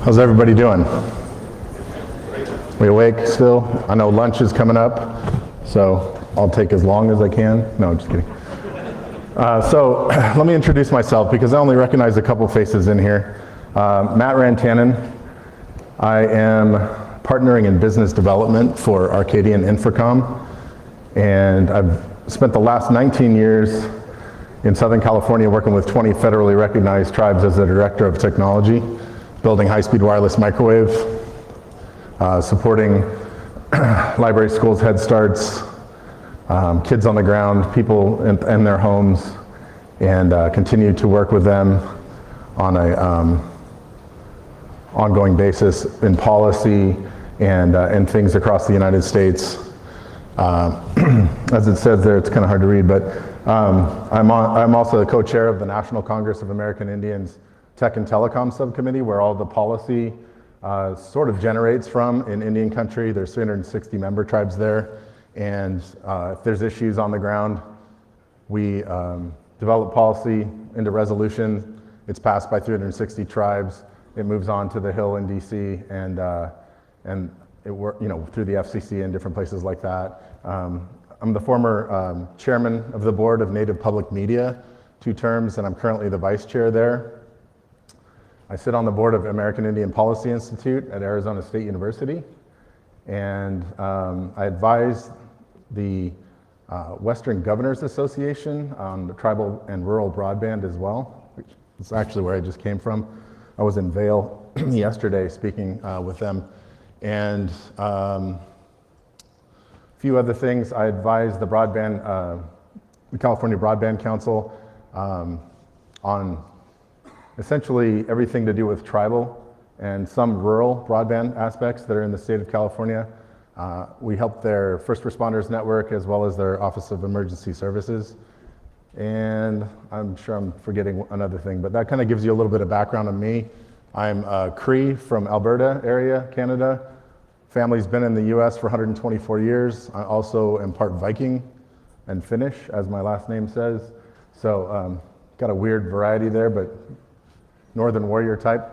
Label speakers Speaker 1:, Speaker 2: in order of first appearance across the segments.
Speaker 1: How's everybody doing? We awake still? I know lunch is coming up, so I'll take as long as I can. No, just kidding. So let me introduce myself because I only recognize a couple faces in here. Matt Rantanen. I am partnering in business development for Arcadian Infracom, and I've spent the last 19 years in Southern California working with 20 federally recognized tribes as the director of technology, building high-speed wireless microwave, supporting library schools, Head Starts, kids on the ground, people in their homes, and continue to work with them on a ongoing basis in policy and things across the United States. As it says there, it's kind of hard to read, but I'm also the co-chair of the National Congress of American Indians Tech and Telecom Subcommittee, where all the policy sort of generates from in Indian country. There's 360 member tribes there, and if there's issues on the ground, we develop policy into resolution. It's passed by 360 tribes. It moves on to the Hill in DC, and it work, through the FCC and different places like that. I'm the former chairman of the board of Native Public Media, 2 terms, and I'm currently the vice chair there. I sit on the board of American Indian Policy Institute at Arizona State University, and I advise the Western Governors Association on the tribal and rural broadband as well, which is actually where I just came from. I was in Vail yesterday speaking with them, and a few other things. I advise the the California Broadband Council on essentially everything to do with tribal and some rural broadband aspects that are in the state of California. We help their first responders network as well as their Office of Emergency Services. And I'm sure I'm forgetting another thing, but that kind of gives you a little bit of background on me. I'm Cree from Alberta area, Canada. Family's been in the US for 124 years. I also am part Viking and Finnish, as my last name says. So got a weird variety there, but Northern warrior type.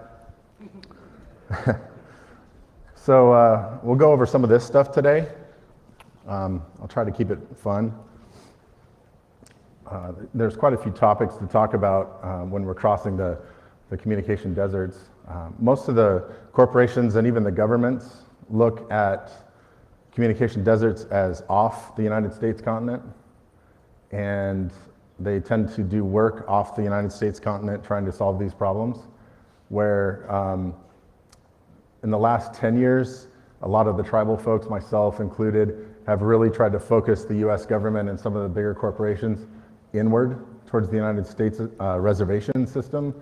Speaker 1: So we'll go over some of this stuff today. I'll try to keep it fun. There's quite a few topics to talk about when we're crossing the communication deserts. Most of the corporations and even the governments look at communication deserts as off the United States continent, and they tend to do work off the United States continent trying to solve these problems, where in the last 10 years, a lot of the tribal folks, myself included, have really tried to focus the US government and some of the bigger corporations inward towards the United States reservation system,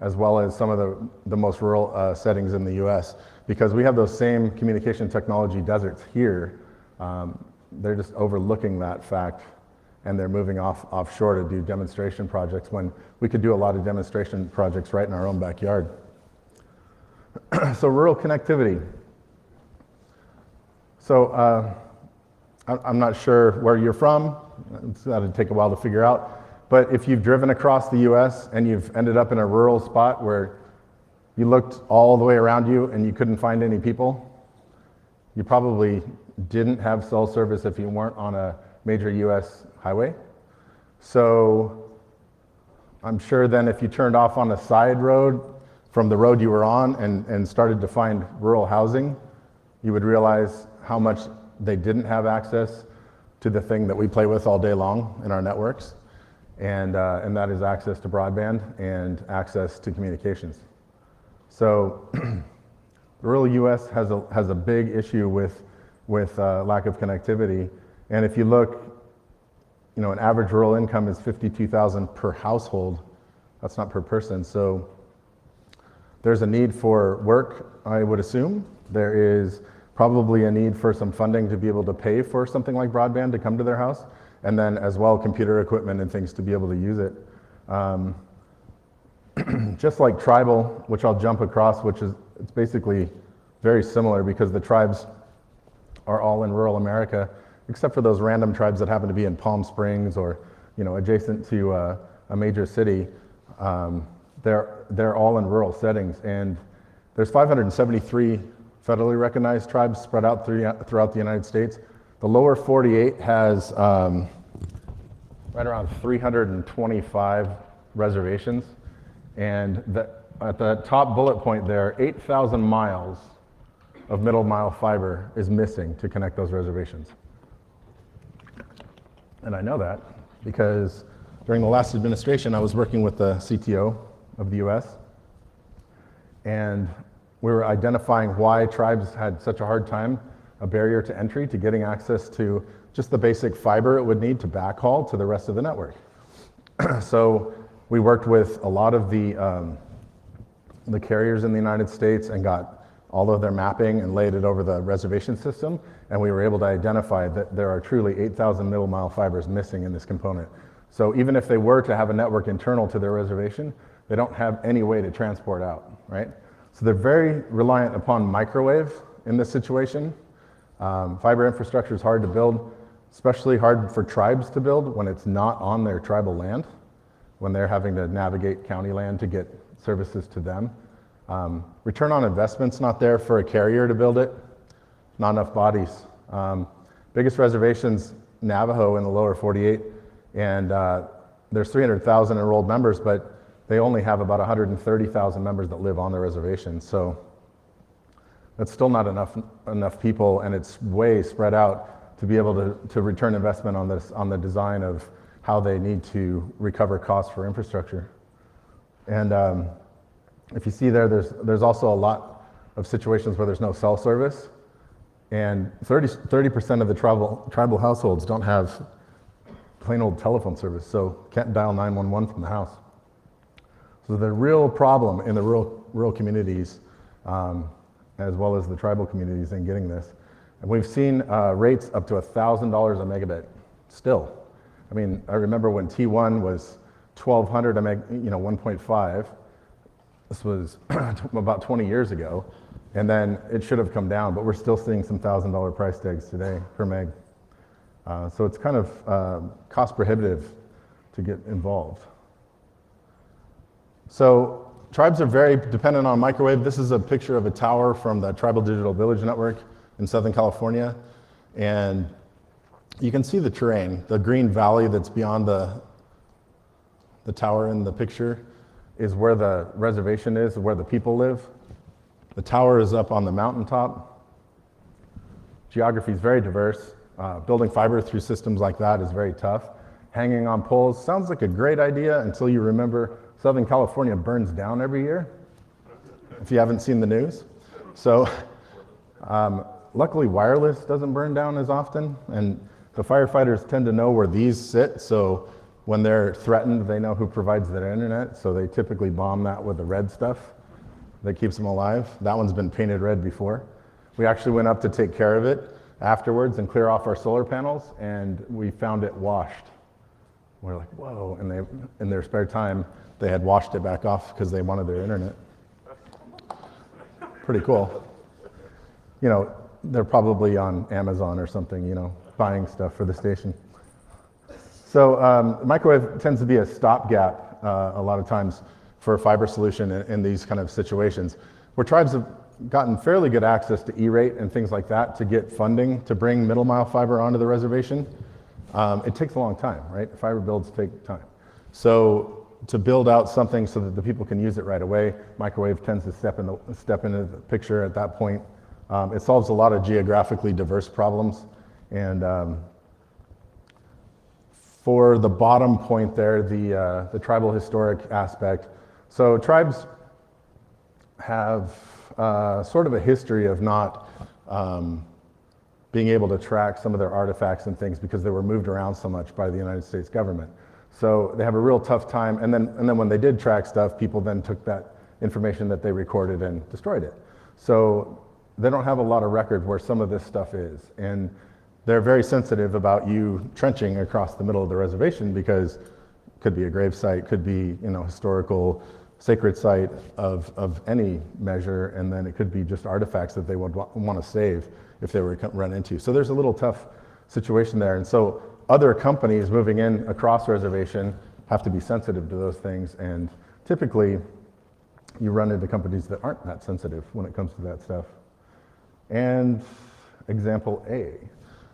Speaker 1: as well as some of the most rural settings in the US. Because we have those same communication technology deserts here, they're just overlooking that fact, and they're moving offshore to do demonstration projects when we could do a lot of demonstration projects right in our own backyard. So rural connectivity. So I'm not sure where you're from. It's going to take a while to figure out. But if you've driven across the US and you've ended up in a rural spot where you looked all the way around you and you couldn't find any people, you probably didn't have cell service if you weren't on a major US highway. So I'm sure then if you turned off on a side road from the road you were on and started to find rural housing, you would realize how much they didn't have access to the thing that we play with all day long in our networks, and that is access to broadband and access to communications. So the rural US has a big issue with lack of connectivity. And if you look, an average rural income is $52,000 per household. That's not per person. So there's a need for work, I would assume. There is probably a need for some funding to be able to pay for something like broadband to come to their house, and then as well computer equipment and things to be able to use it. Just like tribal, which I'll jump across, it's basically very similar because the tribes are all in rural America, except for those random tribes that happen to be in Palm Springs or adjacent to a major city. They're all in rural settings, and There's 573 federally recognized tribes spread out throughout the United States. The lower 48 has right around 325 reservations. And at the top bullet point there, 8,000 miles of middle mile fiber is missing to connect those reservations. And I know that because during the last administration, I was working with the CTO of the US, and we were identifying why tribes had such a hard time, a barrier to entry to getting access to just the basic fiber it would need to backhaul to the rest of the network. So we worked with a lot of the carriers in the United States and got all of their mapping and laid it over the reservation system, and we were able to identify that there are truly 8,000 middle mile fibers missing in this component. So even if they were to have a network internal to their reservation, they don't have any way to transport out, right? So they're very reliant upon microwave in this situation. Fiber infrastructure is hard to build, especially hard for tribes to build when it's not on their tribal land, when they're having to navigate county land to get services to them. Return on investment's not there for a carrier to build it, not enough bodies. Biggest reservations, Navajo in the lower 48, and there's 300,000 enrolled members, but they only have about 130,000 members that live on the reservation. So that's still not enough people, and it's way spread out to be able to return investment on this, on the design of how they need to recover costs for infrastructure. And if you see there, there's also a lot of situations where there's no cell service, and 30% of the tribal households don't have plain old telephone service, so can't dial 911 from the house. So the real problem in the rural communities, as well as the tribal communities in getting this. And we've seen rates up to $1,000 a megabit still. I mean, I remember when T1 was 1,200 a meg, 1.5. This was about 20 years ago, and then it should have come down, but we're still seeing some $1,000 price tags today per meg. So it's kind of cost prohibitive to get involved. So tribes are very dependent on microwave. This is a picture of a tower from the Tribal Digital Village Network in Southern California. And you can see the terrain, the green valley that's beyond the tower in the picture is where the reservation is, where the people live. The tower is up on the mountaintop. Geography is very diverse. Building fiber through systems like that is very tough. Hanging on poles sounds like a great idea until you remember Southern California burns down every year, if you haven't seen the news. So luckily wireless doesn't burn down as often, and the firefighters tend to know where these sit, so when they're threatened, they know who provides their internet, so they typically bomb that with the red stuff that keeps them alive. That one's been painted red before. We actually went up to take care of it afterwards and clear off our solar panels, and we found it washed. We're like, whoa, and they, in their spare time, they had washed it back off because they wanted their internet. Pretty cool. They're probably on Amazon or something, buying stuff for the station. So microwave tends to be a stopgap a lot of times for a fiber solution in these kind of situations, where tribes have gotten fairly good access to E-rate and things like that to get funding to bring middle mile fiber onto the reservation. It takes a long time, right? Fiber builds take time. So to build out something so that the people can use it right away, microwave tends to step into the picture at that point. It solves a lot of geographically diverse problems. And for the bottom point there, the tribal historic aspect. So tribes have sort of a history of not being able to track some of their artifacts and things because they were moved around so much by the United States government. So they have a real tough time, and then when they did track stuff, people then took that information that they recorded and destroyed it. So they don't have a lot of record where some of this stuff is, and they're very sensitive about you trenching across the middle of the reservation because it could be a grave site, could be historical sacred site of any measure, and then it could be just artifacts that they would want to save if they were to run into. So there's a little tough situation there, and so other companies moving in across reservation have to be sensitive to those things, and typically you run into companies that aren't that sensitive when it comes to that stuff. And example A,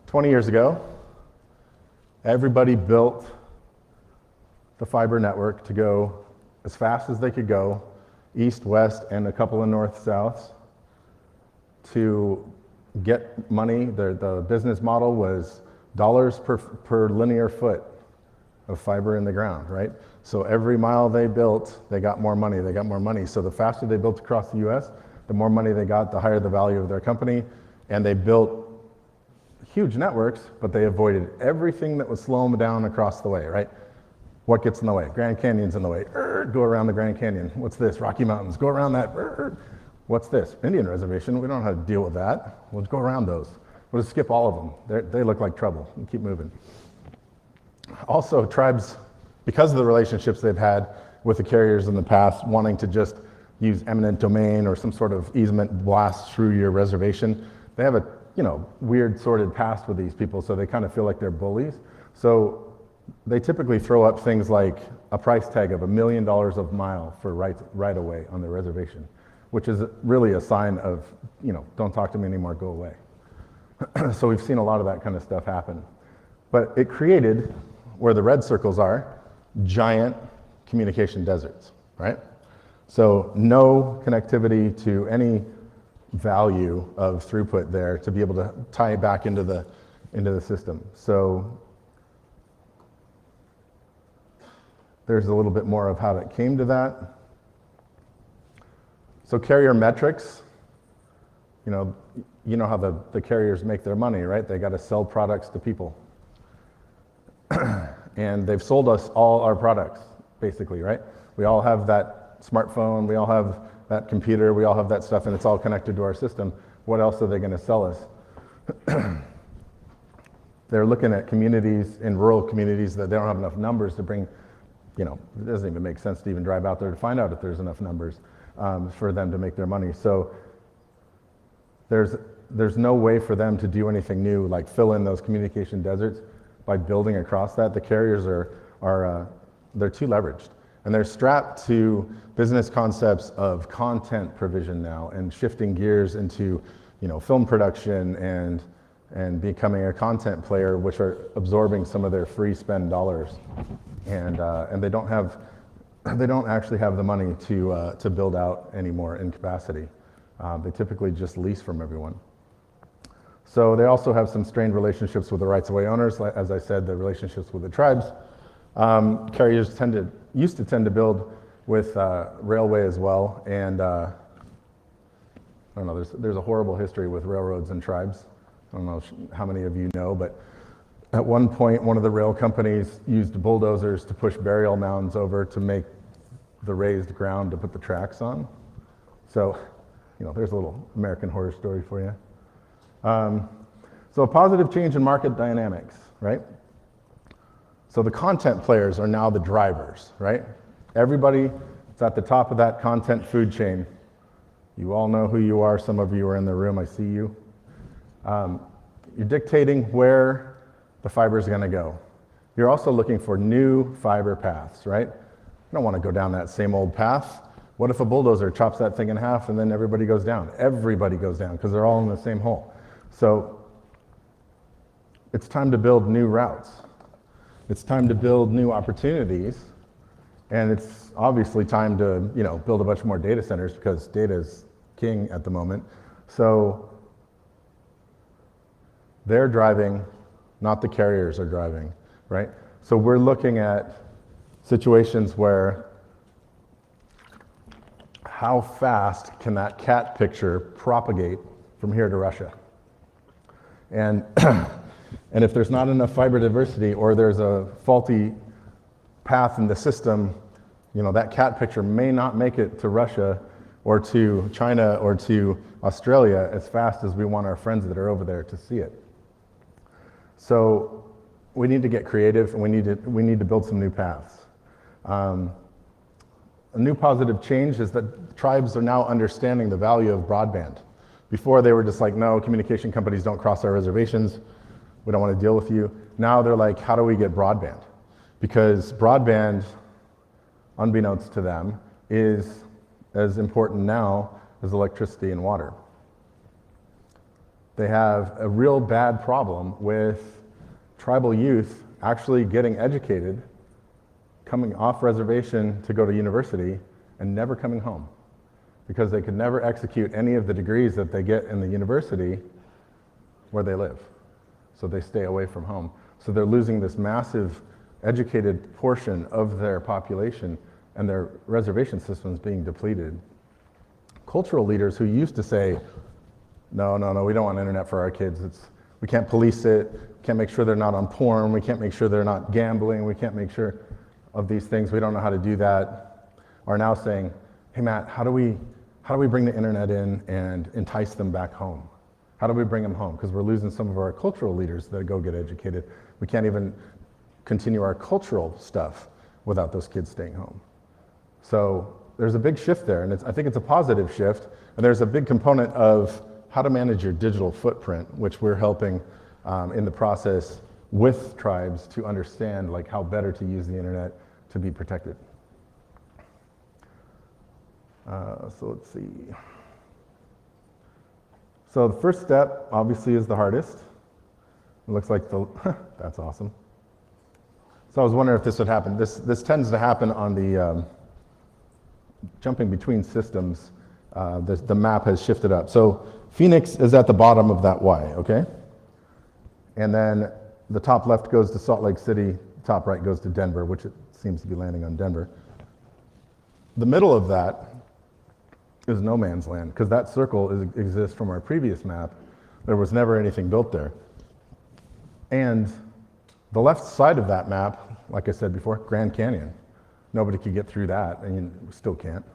Speaker 1: 20 years ago, everybody built the fiber network to go as fast as they could go, east, west, and a couple of north-souths. To get money, the business model was dollars per linear foot of fiber in the ground, right? So every mile they built, they got more money, they got more money. So the faster they built across the US, the more money they got, the higher the value of their company. And they built huge networks, but they avoided everything that would slow them down across the way, right? What gets in the way? Grand Canyon's in the way. Go around the Grand Canyon. What's this? Rocky Mountains. Go around that. What's this? Indian reservation. We don't know how to deal with that. We'll just go around those. We'll just skip all of them. They look like trouble. And keep moving. Also, tribes, because of the relationships they've had with the carriers in the past, wanting to just use eminent domain or some sort of easement blast through your reservation, they have a weird sordid past with these people, so they kind of feel like they're bullies. So they typically throw up things like a price tag of $1 million a mile for right away on their reservation, which is really a sign of, don't talk to me anymore, go away. So we've seen a lot of that kind of stuff happen. But it created, where the red circles are, giant communication deserts, right? So no connectivity to any value of throughput there to be able to tie it back into the system. So there's a little bit more of how it came to that. So carrier metrics, you know how the carriers make their money, right? They got to sell products to people. And they've sold us all our products, basically, right? We all have that smartphone, we all have that computer, we all have that stuff, and it's all connected to our system. What else are they going to sell us? They're looking at communities, in rural communities, that they don't have enough numbers to bring, it doesn't even make sense to even drive out there to find out if there's enough numbers for them to make their money. So there's no way for them to do anything new, like fill in those communication deserts by building across that. The carriers they're too leveraged. And they're strapped to business concepts of content provision now and shifting gears into, film production and becoming a content player, which are absorbing some of their free spend dollars. And they don't actually have the money to build out anymore in capacity. They typically just lease from everyone. So they also have some strained relationships with the rights-of-way owners. As I said, the relationships with the tribes. Carriers used to tend to build with railway as well, and I don't know, there's a horrible history with railroads and tribes. I don't know how many of you know, but at one point, one of the rail companies used bulldozers to push burial mounds over to make the raised ground to put the tracks on. So, there's a little American Horror Story for you. So a positive change in market dynamics, right? So the content players are now the drivers, right? Everybody that's at the top of that content food chain. You all know who you are. Some of you are in the room. I see you. You're dictating where the fiber is going to go. You're also looking for new fiber paths, right? You don't want to go down that same old path. What if a bulldozer chops that thing in half and then everybody goes down? Everybody goes down because they're all in the same hole. So it's time to build new routes. It's time to build new opportunities. And it's obviously time to, build a bunch more data centers because data is king at the moment. So they're driving, not the carriers are driving, right? So we're looking at situations where how fast can that cat picture propagate from here to Russia? And and if there's not enough fiber diversity or there's a faulty path in the system, that cat picture may not make it to Russia or to China or to Australia as fast as we want our friends that are over there to see it. So we need to get creative, and we need to build some new paths. A new positive change is that tribes are now understanding the value of broadband. Before they were just like, no, communication companies don't cross our reservations. We don't want to deal with you. Now they're like, how do we get broadband? Because broadband, unbeknownst to them, is as important now as electricity and water. They have a real bad problem with tribal youth actually getting educated, coming off reservation to go to university, and never coming home, because they could never execute any of the degrees that they get in the university where they live. So they stay away from home. So they're losing this massive educated portion of their population, and their reservation system is being depleted. Cultural leaders who used to say, no, we don't want internet for our kids. We can't police it, we can't make sure they're not on porn, we can't make sure they're not gambling, we can't make sure of these things, we don't know how to do that, are now saying, hey Matt, how do we bring the internet in and entice them back home? How do we bring them home? Because we're losing some of our cultural leaders that go get educated. We can't even continue our cultural stuff without those kids staying home. So there's a big shift there, and I think it's a positive shift, and there's a big component of how to manage your digital footprint, which we're helping in the process with tribes to understand like how better to use the internet to be protected. So let's see. So the first step obviously is the hardest. It looks like that's awesome. So I was wondering if this would happen. This tends to happen on the jumping between systems. The map has shifted up. So Phoenix is at the bottom of that Y, okay? And then the top left goes to Salt Lake City, top right goes to Denver, which it seems to be landing on Denver. The middle of that is no man's land, because that circle exists from our previous map. There was never anything built there. And the left side of that map, like I said before, Grand Canyon. Nobody could get through that, and you still can't,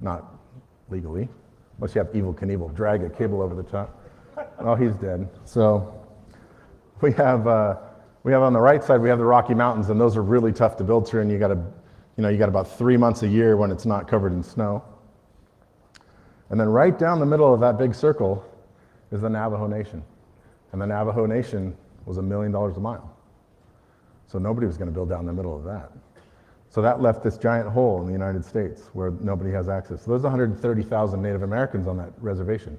Speaker 1: not legally, unless you have Evel Knievel, drag a cable over the top. Oh, he's dead. So we have on the right side, we have the Rocky Mountains, and those are really tough to build through, and you got about 3 months a year when it's not covered in snow. And then right down the middle of that big circle is the Navajo Nation. And the Navajo Nation was $1 million a mile. So nobody was going to build down the middle of that. So that left this giant hole in the United States where nobody has access. So there's 130,000 Native Americans on that reservation.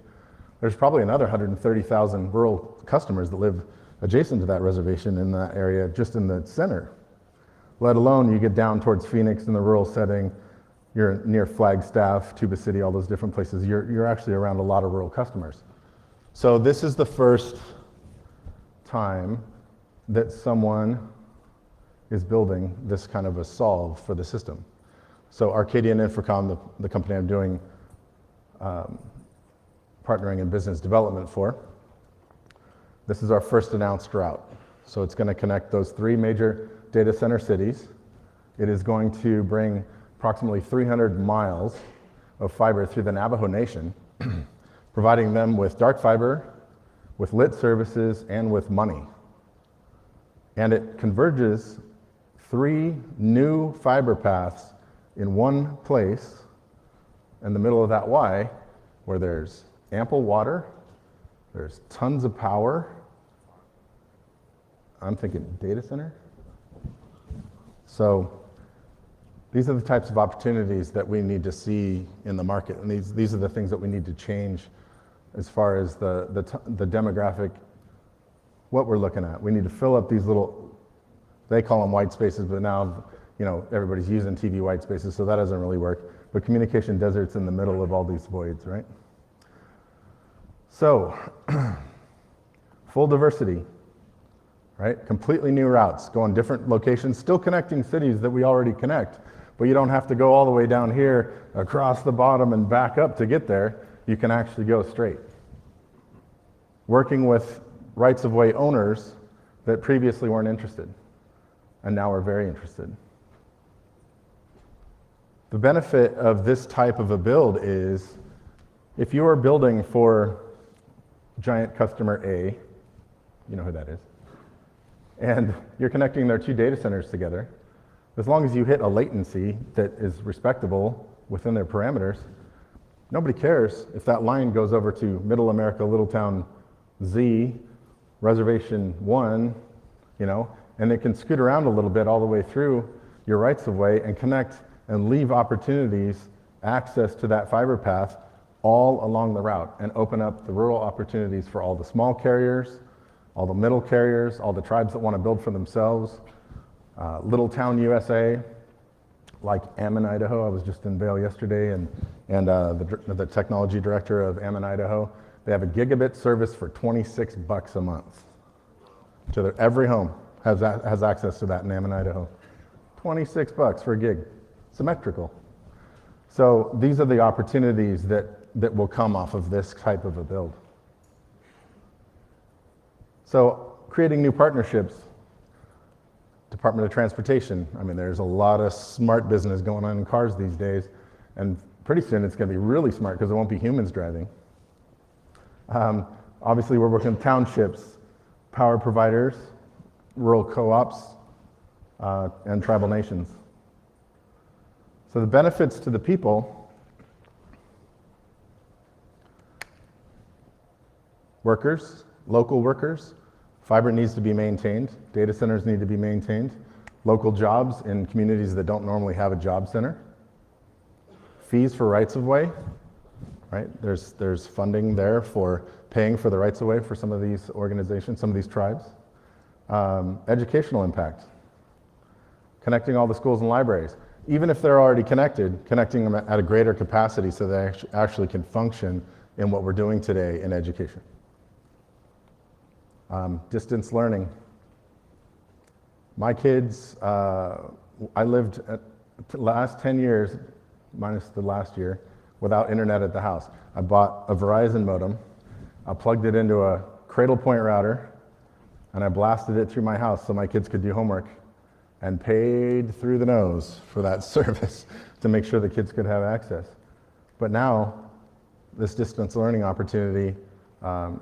Speaker 1: There's probably another 130,000 rural customers that live adjacent to that reservation in that area, just in the center. Let alone you get down towards Phoenix in the rural setting, you're near Flagstaff, Tuba City, all those different places. You're actually around a lot of rural customers. So this is the first time that someone is building this kind of a solve for the system. So Arcadian Infracom, the company I'm doing partnering in business development for, this is our first announced route. So it's going to connect those 3 major data center cities. It is going to bring approximately 300 miles of fiber through the Navajo Nation, providing them with dark fiber, with lit services, and with money. And it converges 3 new fiber paths in one place in the middle of that Y, where there's ample water, there's tons of power. I'm thinking data center. So these are the types of opportunities that we need to see in the market, and these are the things that we need to change as far as the demographic, what we're looking at. We need to fill up these little, they call them white spaces, but now everybody's using TV white spaces, so that doesn't really work. But communication deserts in the middle of all these voids, right? So, full diversity, right? Completely new routes, going different locations, still connecting cities that we already connect, but you don't have to go all the way down here, across the bottom and back up to get there. You can actually go straight. Working with rights-of-way owners that previously weren't interested, and now are very interested. The benefit of this type of a build is, if you are building for giant customer A, you know who that is, and you're connecting their 2 data centers together, as long as you hit a latency that is respectable within their parameters, nobody cares if that line goes over to Middle America, Little Town Z, Reservation 1, and it can scoot around a little bit all the way through your rights of way and connect and leave opportunities access to that fiber path all along the route and open up the rural opportunities for all the small carriers, all the middle carriers, all the tribes that want to build for themselves. Little town USA, like Ammon, Idaho. I was just in Vail yesterday, and the technology director of Ammon, Idaho, they have a gigabit service for $26 a month. Every home has access to that in Ammon, Idaho. $26 for a gig, symmetrical. So these are the opportunities that will come off of this type of a build. So creating new partnerships. Department of Transportation. I mean, there's a lot of smart business going on in cars these days, and pretty soon it's going to be really smart because there won't be humans driving. Obviously, we're working with townships, power providers, rural co-ops, and tribal nations. So the benefits to the people: workers, local workers. Fiber needs to be maintained. Data centers need to be maintained. Local jobs in communities that don't normally have a job center. Fees for rights of way, right? There's funding there for paying for the rights of way for some of these organizations, some of these tribes. Educational impact. Connecting all the schools and libraries. Even if they're already connected, connecting them at a greater capacity so they actually can function in what we're doing today in education. Distance learning. My kids, I lived the last 10 years, minus the last year, without internet at the house. I bought a Verizon modem, I plugged it into a Cradlepoint router, and I blasted it through my house so my kids could do homework, and paid through the nose for that service to make sure the kids could have access. But now, this distance learning opportunity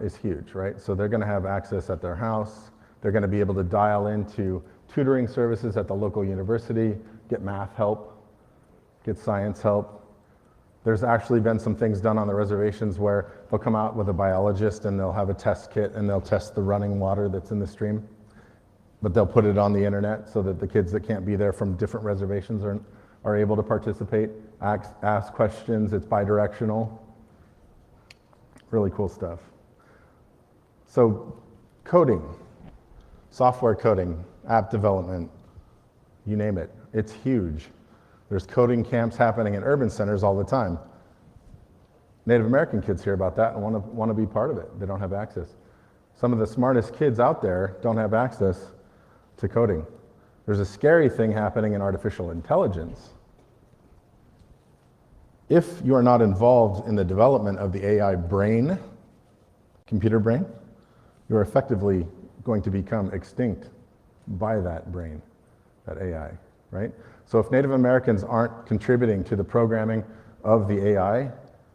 Speaker 1: is huge, right? So they're going to have access at their house. They're going to be able to dial into tutoring services at the local university, get math help, get science help. There's actually been some things done on the reservations where they'll come out with a biologist and they'll have a test kit and they'll test the running water that's in the stream. But they'll put it on the internet so that the kids that can't be there from different reservations are able to participate, ask questions. It's bi-directional. Really cool stuff. So coding, software coding, app development, you name it, it's huge. There's coding camps happening in urban centers all the time. Native American kids hear about that and want to be part of it. They don't have access. Some of the smartest kids out there don't have access to coding. There's a scary thing happening in artificial intelligence. If you are not involved in the development of the AI brain, computer brain, you're effectively going to become extinct by that brain, that AI, right? So if Native Americans aren't contributing to the programming of the AI,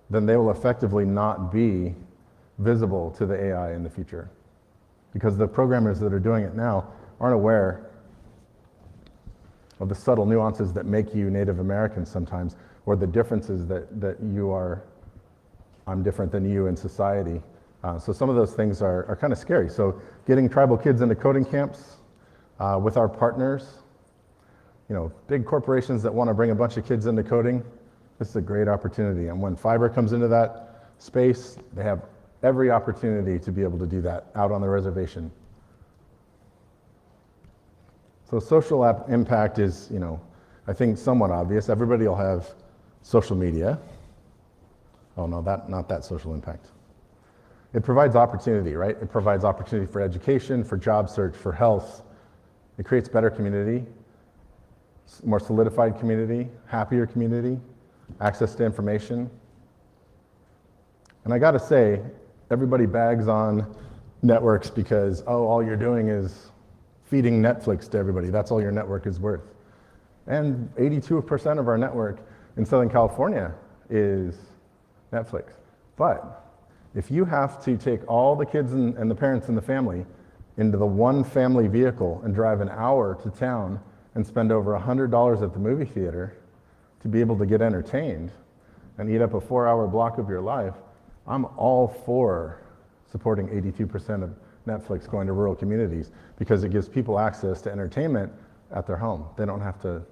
Speaker 1: then they will effectively not be visible to the AI in the future. Because the programmers that are doing it now aren't aware of the subtle nuances that make you Native American sometimes, or the differences that you are, I'm different than you in society. So some of those things are kind of scary. So getting tribal kids into coding camps with our partners, you know, big corporations that want to bring a bunch of kids into coding, this is a great opportunity. And when fiber comes into that space, they have every opportunity to be able to do that out on the reservation. So social impact is, you know, I think somewhat obvious. Everybody will have social media. Oh no, not that social impact. It provides opportunity, right? It provides opportunity for education, for job search, for health. It creates better community, more solidified community, happier community, access to information. And I gotta say, everybody bags on networks because, oh, all you're doing is feeding Netflix to everybody. That's all your network is worth. And 82% of our network in Southern California is Netflix. But if you have to take all the kids and the parents in the family into the one family vehicle and drive an hour to town and spend over $100 at the movie theater to be able to get entertained and eat up a 4-hour block of your life, I'm all for supporting 82% of Netflix going to rural communities because it gives people access to entertainment at their home. They don't have to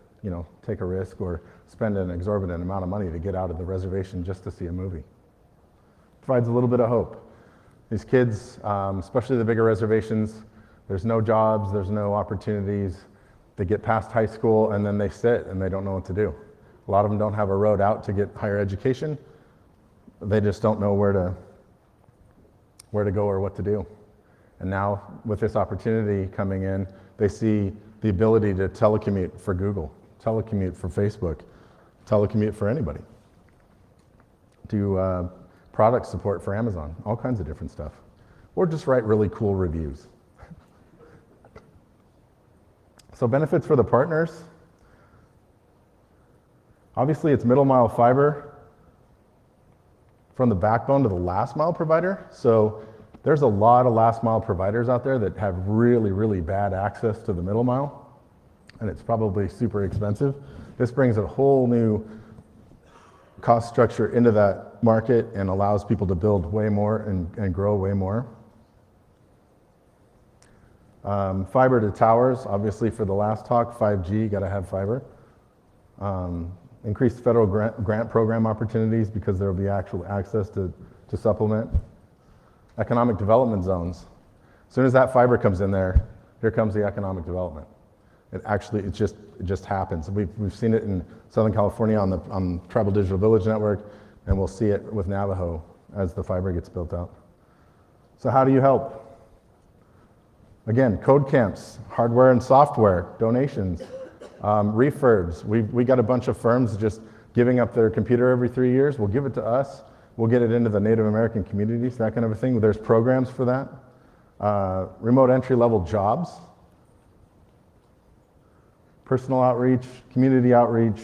Speaker 1: take a risk or spend an exorbitant amount of money to get out of the reservation just to see a movie. Provides a little bit of hope. These kids, especially the bigger reservations, there's no jobs, there's no opportunities. They get past high school and then they sit and they don't know what to do. A lot of them don't have a road out to get higher education. They just don't know where to go or what to do. And now with this opportunity coming in, they see the ability to telecommute for Google, telecommute for Facebook, telecommute for anybody. Do product support for Amazon, all kinds of different stuff. Or just write really cool reviews. So benefits for the partners. Obviously it's middle mile fiber from the backbone to the last mile provider. So there's a lot of last mile providers out there that have really, really bad access to the middle mile, and it's probably super expensive. This brings a whole new cost structure into that market and allows people to build way more and grow way more. Fiber to towers, obviously for the last talk, 5G, gotta have fiber. Increased federal grant program opportunities because there will be actual access to supplement. Economic development zones. As soon as that fiber comes in there, here comes the economic development. It just happens. We've seen it in Southern California on Tribal Digital Village Network, and we'll see it with Navajo as the fiber gets built out. So how do you help? Again, code camps, hardware and software, donations, refurbs. We got a bunch of firms just giving up their computer every 3 years. We'll give it to us. We'll get it into the Native American communities, that kind of a thing. There's programs for that. Remote entry-level jobs. Personal outreach, community outreach.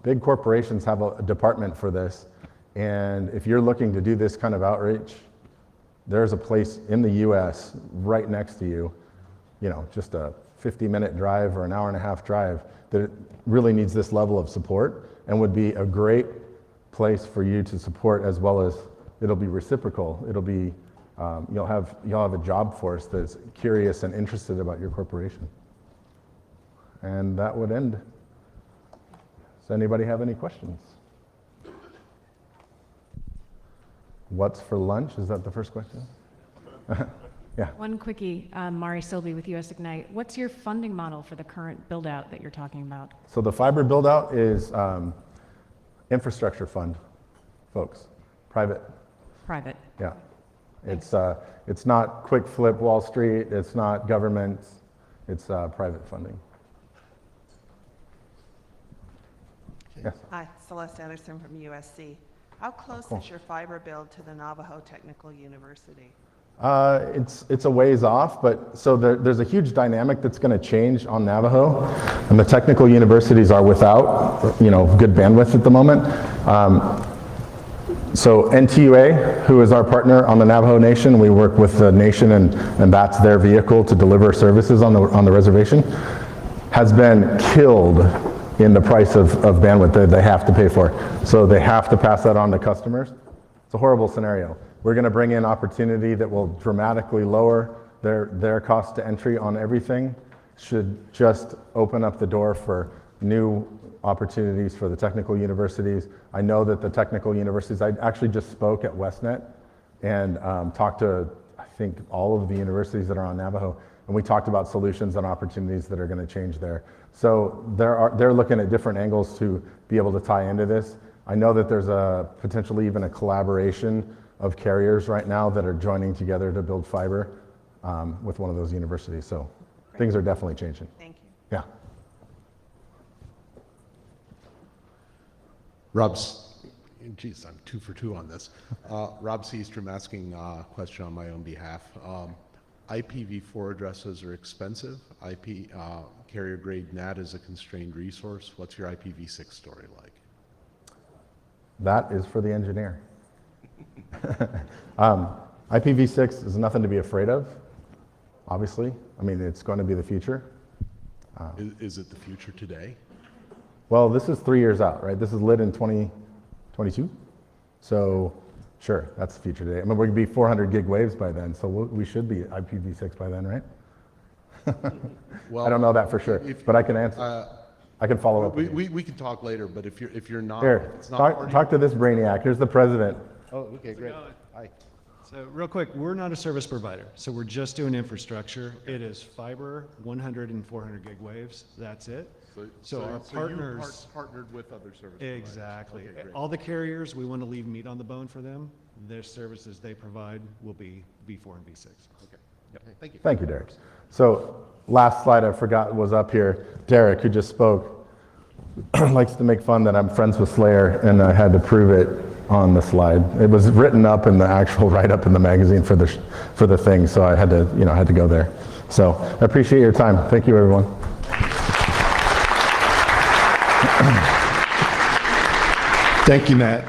Speaker 1: Big corporations have a department for this. And if you're looking to do this kind of outreach, there's a place in the US right next to you, just a 50-minute drive or an hour-and-a-half drive that really needs this level of support and would be a great place for you to support, as well as it'll be reciprocal. It'll be, you'll have a job force that's curious and interested about your corporation. And that would end. Does anybody have any questions? What's for lunch? Is that the first question? Yeah.
Speaker 2: One quickie, Mari Silby with US Ignite. What's your funding model for the current build out that you're talking about?
Speaker 1: So the fiber build out is infrastructure fund, folks, private.
Speaker 2: Private.
Speaker 1: Yeah. It's not quick flip Wall Street, it's not government, it's private funding. Yes.
Speaker 3: Hi, Celeste Anderson from USC. How close is your fiber build to the Navajo Technical University?
Speaker 1: It's a ways off, but so there's a huge dynamic that's going to change on Navajo, and the technical universities are without, good bandwidth at the moment. So NTUA, who is our partner on the Navajo Nation, we work with the nation, and that's their vehicle to deliver services on the reservation, has been killed in the price of bandwidth that they have to pay for. So they have to pass that on to customers. It's a horrible scenario. We're going to bring in opportunity that will dramatically lower their cost to entry on everything. Should just open up the door for new opportunities for the technical universities. I know that the technical universities, I actually just spoke at WestNet and talked to, I think, all of the universities that are on Navajo, and we talked about solutions and opportunities that are going to change there. So they're looking at different angles to be able to tie into this. I know that there's potentially even a collaboration of carriers right now that are joining together to build fiber with one of those universities. So
Speaker 3: Great.
Speaker 1: Things are definitely changing.
Speaker 3: Thank you.
Speaker 1: Yeah.
Speaker 4: Geez, I'm 2 for 2 on this. Rob Seastrom asking a question on my own behalf. IPv4 addresses are expensive. Carrier grade NAT is a constrained resource. What's your IPv6 story like?
Speaker 1: That is for the engineer. IPv6 is nothing to be afraid of, obviously. I mean, it's going to be the future.
Speaker 4: Is it the future today?
Speaker 1: Well, this is 3 years out, right? This is lit in 2022. So sure, that's the future today. I mean, we're going to be 400 gig waves by then, so we should be IPv6 by then, right?
Speaker 4: Well,
Speaker 1: I don't know that for sure, but I can answer. I can follow up with you.
Speaker 4: We can talk later, but if you're not,
Speaker 1: Here,
Speaker 4: if it's not part of
Speaker 1: talk to this brainiac. Here's the president.
Speaker 4: Oh, okay, great. Hi.
Speaker 5: So real quick, we're not a service provider, so we're just doing infrastructure. It is fiber, 100 and 400 gig waves, that's it. So our
Speaker 4: you
Speaker 5: partners,
Speaker 4: partnered with other service providers.
Speaker 5: exactly.
Speaker 4: Okay, great.
Speaker 5: All the carriers, we want to leave meat on the bone for them. Their services they provide will be V4 and V6.
Speaker 4: Okay. Okay, thank you.
Speaker 1: Thank you, Derek. So last slide I forgot was up here. Derek, who just spoke, likes to make fun that I'm friends with Slayer, and I had to prove it on the slide. It was written up in the actual write-up in the magazine for the thing, so I had to, I had to go there. So I appreciate your time. Thank you, everyone.
Speaker 6: Thank you, Matt.